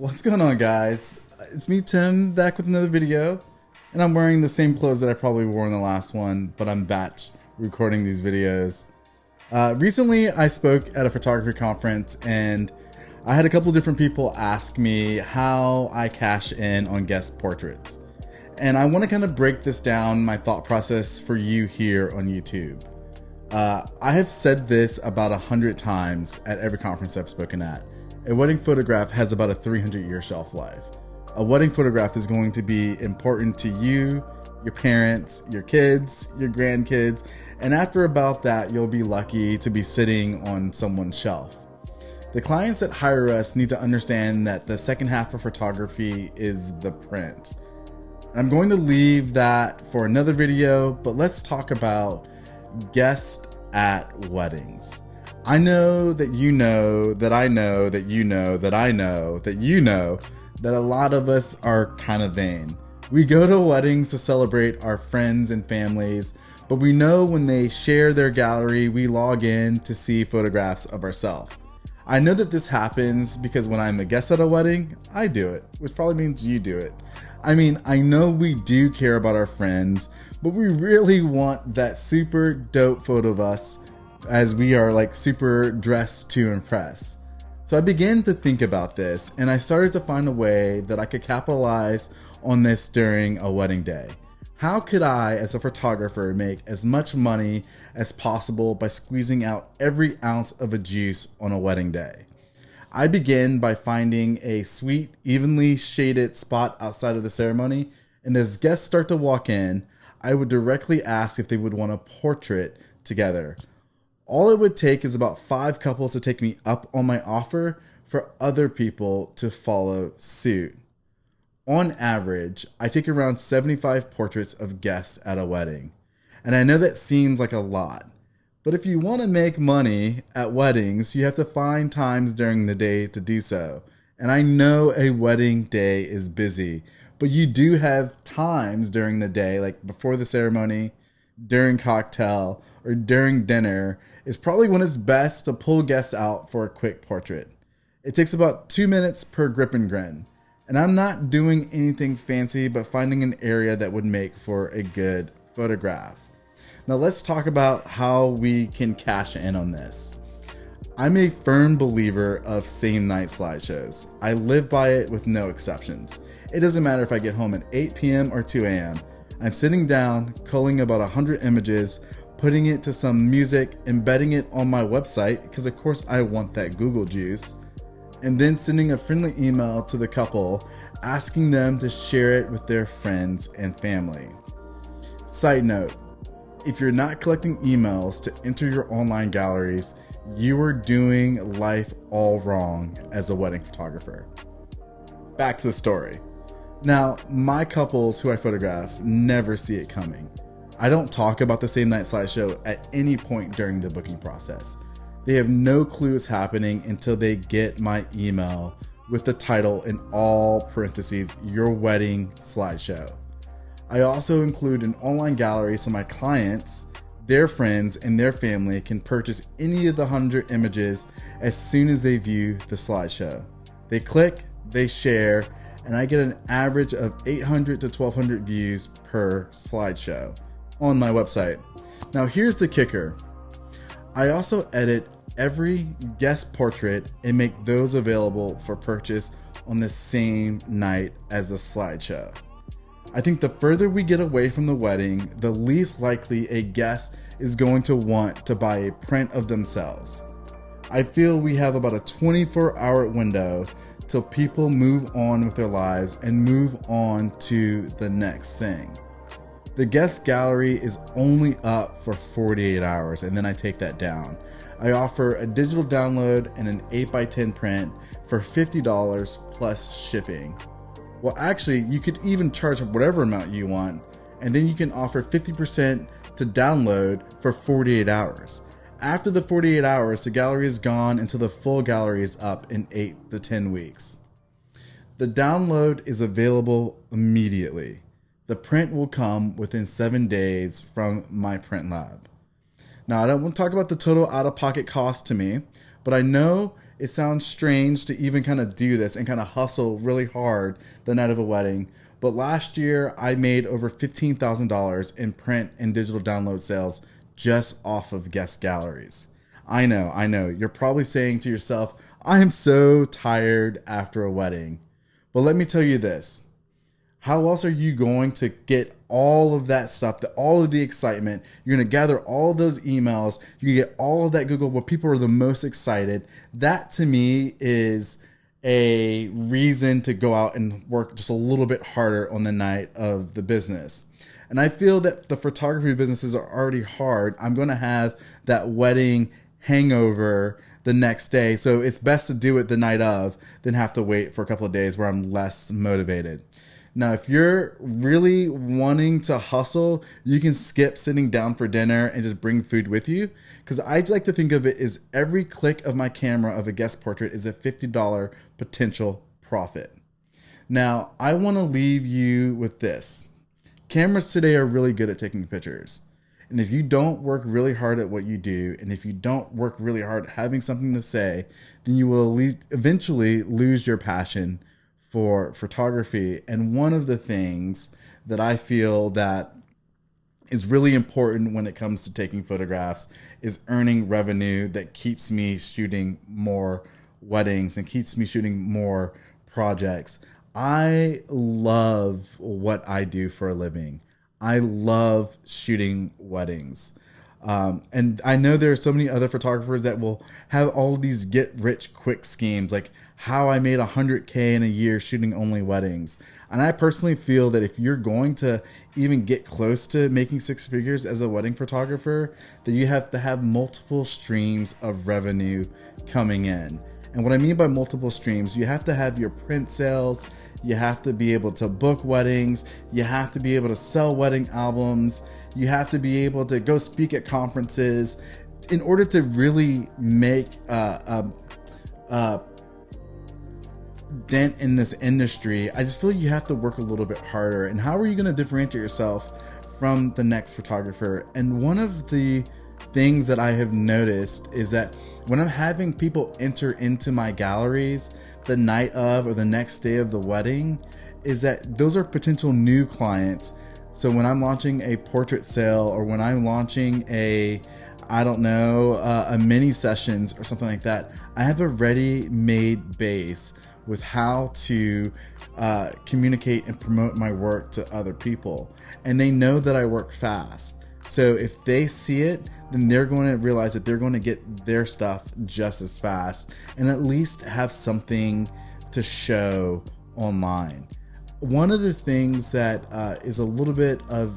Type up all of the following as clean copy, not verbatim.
What's going on, guys? It's me, Tim, back with another video, and I'm wearing the same clothes that I probably wore in the last one, but I'm batch recording these videos. Recently, I spoke at a photography conference, and I had a couple different people ask me how I cash in on guest portraits. And I want to kind of break this down, my thought process for you here on YouTube. I have said this about 100 times at every conference I've spoken at. A wedding photograph has about a 300-year shelf life. A wedding photograph is going to be important to you, your parents, your kids, your grandkids, and after about that, you'll be lucky to be sitting on someone's shelf. The clients that hire us need to understand that the second half of photography is the print. I'm going to leave that for another video, but let's talk about guests at weddings. I know that you know that I know that you know that I know that you know that a lot of us are kind of vain. We go to weddings to celebrate our friends and families, but we know when they share their gallery, we log in to see photographs of ourselves. I know that this happens because when I'm a guest at a wedding, I do it, which probably means you do it. I mean, I know we do care about our friends, but we really want that super dope photo of us as we are like super dressed to impress. So I began to think about this, and I started to find a way that I could capitalize on this during a wedding day. How could I, as a photographer, make as much money as possible by squeezing out every ounce of a juice on a wedding day? I began by finding a sweet, evenly shaded spot outside of the ceremony, and as guests start to walk in, I would directly ask if they would want a portrait together. All it would take is about 5 couples to take me up on my offer for other people to follow suit. On average, I take around 75 portraits of guests at a wedding. And I know that seems like a lot, but if you want to make money at weddings, you have to find times during the day to do so. And I know a wedding day is busy, but you do have times during the day, like before the ceremony, during cocktail, or during dinner, is probably when it's best to pull guests out for a quick portrait. It takes about 2 minutes per grip and grin. And I'm not doing anything fancy, but finding an area that would make for a good photograph. Now let's talk about how we can cash in on this. I'm a firm believer of same night slideshows. I live by it with no exceptions. It doesn't matter if I get home at 8 p.m. or 2 a.m. I'm sitting down, culling about 100 images, putting it to some music, embedding it on my website, because of course I want that Google juice, and then sending a friendly email to the couple, asking them to share it with their friends and family. Side note, if you're not collecting emails to enter your online galleries, you are doing life all wrong as a wedding photographer. Back to the story. Now, my couples who I photograph never see it coming. I don't talk about the same night slideshow at any point during the booking process. They have no clue it's happening until they get my email with the title in all parentheses, your wedding slideshow. I also include an online gallery so my clients, their friends, and their family can purchase any of the 100 images as soon as they view the slideshow. They click, they share, and I get an average of 800 to 1200 views per slideshow on my website. Now here's the kicker. I also edit every guest portrait and make those available for purchase on the same night as the slideshow. I think the further we get away from the wedding, the least likely a guest is going to want to buy a print of themselves. I feel we have about a 24-hour window till people move on with their lives and move on to the next thing. The guest gallery is only up for 48 hours, and then I take that down. I offer a digital download and an 8x10 print for $50 plus shipping. Well, actually, you could even charge whatever amount you want, and then you can offer 50% to download for 48 hours. After the 48 hours, the gallery is gone until the full gallery is up in 8 to 10 weeks. The download is available immediately. The print will come within 7 days from my print lab. Now, I don't want to talk about the total out-of-pocket cost to me, but I know it sounds strange to even kind of do this and kind of hustle really hard the night of a wedding. But last year I made over $15,000 in print and digital download sales just off of guest galleries. I know. You're probably saying to yourself, I am so tired after a wedding. But let me tell you this. How else are you going to get all of that stuff, all of the excitement? You're going to gather all of those emails. You get all of that Google, where people are the most excited. That to me is a reason to go out and work just a little bit harder on the night of the business. And I feel that the photography businesses are already hard. I'm going to have that wedding hangover the next day. So it's best to do it the night of than have to wait for a couple of days where I'm less motivated. Now, if you're really wanting to hustle, you can skip sitting down for dinner and just bring food with you. Because I like to think of it as every click of my camera of a guest portrait is a $50 potential profit. Now, I want to leave you with this. Cameras today are really good at taking pictures. And if you don't work really hard at what you do, and if you don't work really hard at having something to say, then you will eventually lose your passion for photography. And one of the things that I feel that is really important when it comes to taking photographs is earning revenue that keeps me shooting more weddings and keeps me shooting more projects. I love what I do for a living. I love shooting weddings. And I know there are so many other photographers that will have all of these get rich quick schemes, like how I made $100K in a year shooting only weddings. And I personally feel that if you're going to even get close to making six figures as a wedding photographer, that you have to have multiple streams of revenue coming in. And what I mean by multiple streams, you have to have your print sales, you have to be able to book weddings, you have to be able to sell wedding albums, you have to be able to go speak at conferences. In order to really make dent in this industry, I just feel you have to work a little bit harder. And how are you going to differentiate yourself from the next photographer? And one of the things that I have noticed is that when I'm having people enter into my galleries the night of or the next day of the wedding, is that those are potential new clients. So when I'm launching a portrait sale, or when I'm launching a mini sessions or something like that, I have a ready-made base with how to communicate and promote my work to other people. And they know that I work fast. So if they see it, then they're going to realize that they're going to get their stuff just as fast and at least have something to show online. One of the things that is a little bit of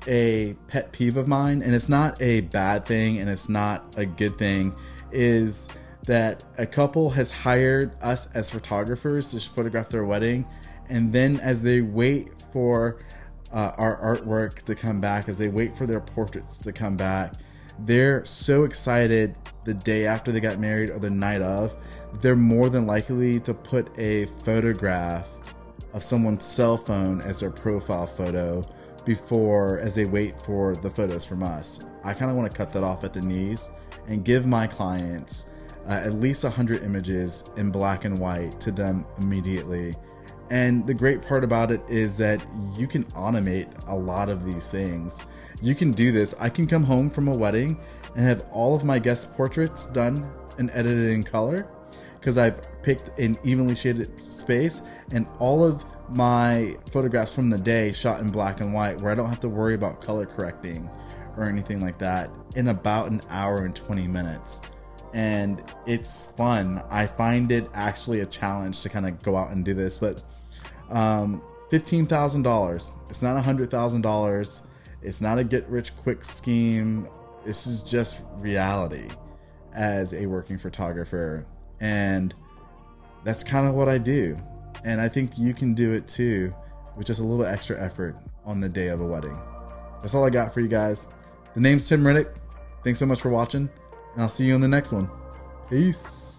a pet peeve of mine, and it's not a bad thing and it's not a good thing, is that a couple has hired us as photographers to photograph their wedding, and then as they wait for our artwork to come back, as they wait for their portraits to come back, they're so excited the day after they got married or the night of, they're more than likely to put a photograph of someone's cell phone as their profile photo as they wait for the photos from us. I kind of want to cut that off at the knees and give my clients at least 100 images in black and white to them immediately. And the great part about it is that you can automate a lot of these things. You can do this. I can come home from a wedding and have all of my guest portraits done and edited in color because I've picked an evenly shaded space, and all of my photographs from the day shot in black and white, where I don't have to worry about color correcting or anything like that, in about an hour and 20 minutes. And it's fun. I find it actually a challenge to kind of go out and do this, but $15,000. It's not $100,000. It's not a get rich quick scheme. This is just reality as a working photographer. And that's kind of what I do. And I think you can do it too with just a little extra effort on the day of a wedding. That's all I got for you guys. The name's Tim Riddick. Thanks so much for watching, and I'll see you on the next one. Peace.